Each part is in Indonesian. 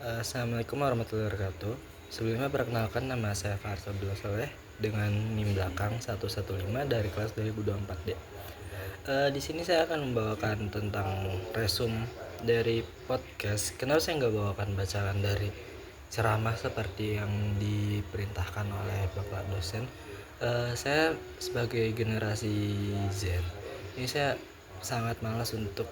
Assalamualaikum warahmatullahi wabarakatuh. Sebelumnya perkenalkan, nama saya Faris Abdullah Soleh dengan NIM belakang 115 dari kelas 2024D. Di sini saya akan membawakan tentang resume dari podcast. Kenapa saya nggak bawakan bacaan dari ceramah seperti yang diperintahkan oleh Bapak dosen? Saya sebagai generasi Z, ini saya sangat malas untuk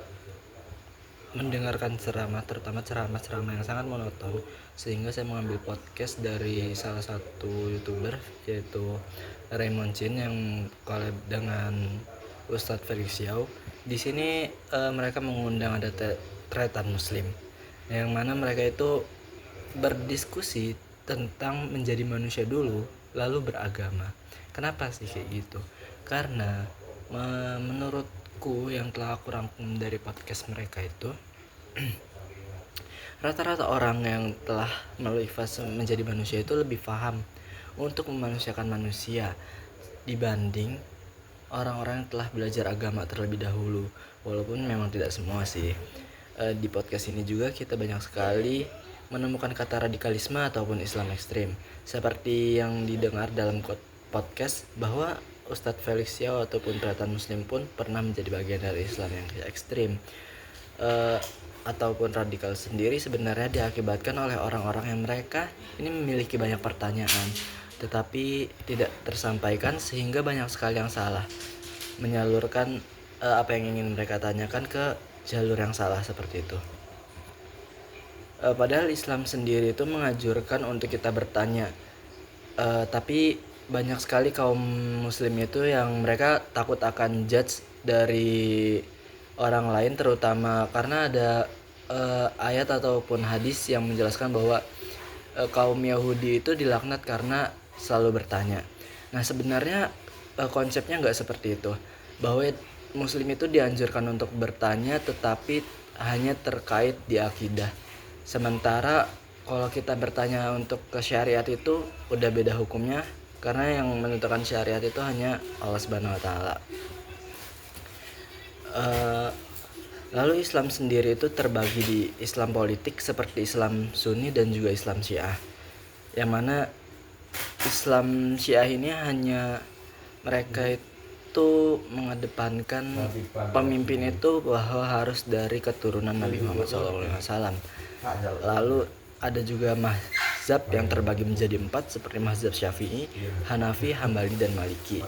mendengarkan ceramah, terutama ceramah-ceramah yang sangat monoton, sehingga saya mengambil podcast dari salah satu youtuber, yaitu Raymond Chin, yang collab dengan Ustadz Felix Yao. Di sini mereka mengundang ada Tretan Muslim, yang mana mereka itu berdiskusi tentang menjadi manusia dulu lalu beragama. Kenapa sih kayak gitu? Karena menurutku yang telah aku rangkum dari podcast mereka itu, rata-rata orang yang telah melalui fase menjadi manusia itu lebih paham untuk memanusiakan manusia dibanding orang-orang yang telah belajar agama terlebih dahulu. Walaupun memang tidak semua sih. Di podcast ini juga kita banyak sekali menemukan kata radikalisme ataupun Islam ekstrim, seperti yang didengar dalam podcast bahwa Ustadz Felix Yao ataupun Tretan Muslim pun pernah menjadi bagian dari Islam yang ekstrim. Ataupun radikal sendiri sebenarnya diakibatkan oleh orang-orang yang mereka ini memiliki banyak pertanyaan tetapi tidak tersampaikan, sehingga banyak sekali yang salah menyalurkan apa yang ingin mereka tanyakan ke jalur yang salah seperti itu. Padahal Islam sendiri itu mengajurkan untuk kita bertanya, tapi banyak sekali kaum muslim itu yang mereka takut akan judge dari orang lain, terutama karena ada ayat ataupun hadis yang menjelaskan bahwa kaum Yahudi itu dilaknat karena selalu bertanya. Nah, sebenarnya konsepnya nggak seperti itu, bahwa muslim itu dianjurkan untuk bertanya tetapi hanya terkait di akidah. Sementara kalau kita bertanya untuk ke syariat itu udah beda hukumnya, karena yang menentukan syariat itu hanya Allah Subhanahu wa taala. Lalu Islam sendiri itu terbagi di Islam politik seperti Islam Sunni dan juga Islam Syiah. Yang mana Islam Syiah ini hanya mereka itu mengedepankan pemimpin itu bahwa harus dari keturunan Nabi Muhammad SAW. Lalu ada juga mazhab yang terbagi menjadi 4 seperti mazhab Syafi'i, Hanafi, Hambali, dan Maliki.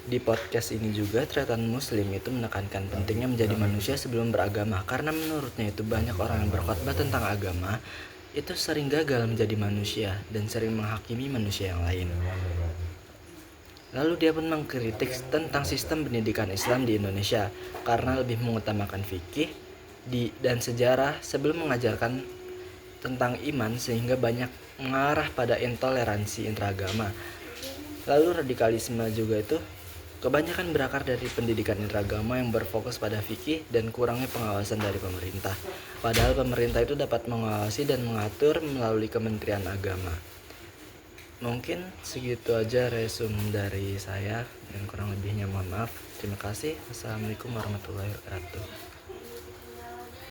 Di podcast ini juga Tretan Muslim itu menekankan pentingnya menjadi manusia sebelum beragama, karena menurutnya itu banyak orang yang berkhotbah tentang agama itu sering gagal menjadi manusia dan sering menghakimi manusia yang lain. Lalu dia pun mengkritik tentang sistem pendidikan Islam di Indonesia karena lebih mengutamakan fikih dan sejarah sebelum mengajarkan tentang iman, sehingga banyak mengarah pada intoleransi intragama. Lalu radikalisme juga itu kebanyakan berakar dari pendidikan intragama yang berfokus pada fikih dan kurangnya pengawasan dari pemerintah. Padahal pemerintah itu dapat mengawasi dan mengatur melalui Kementerian Agama. Mungkin segitu aja resume dari saya, dan kurang lebihnya mohon maaf. Terima kasih. Assalamualaikum warahmatullahi wabarakatuh.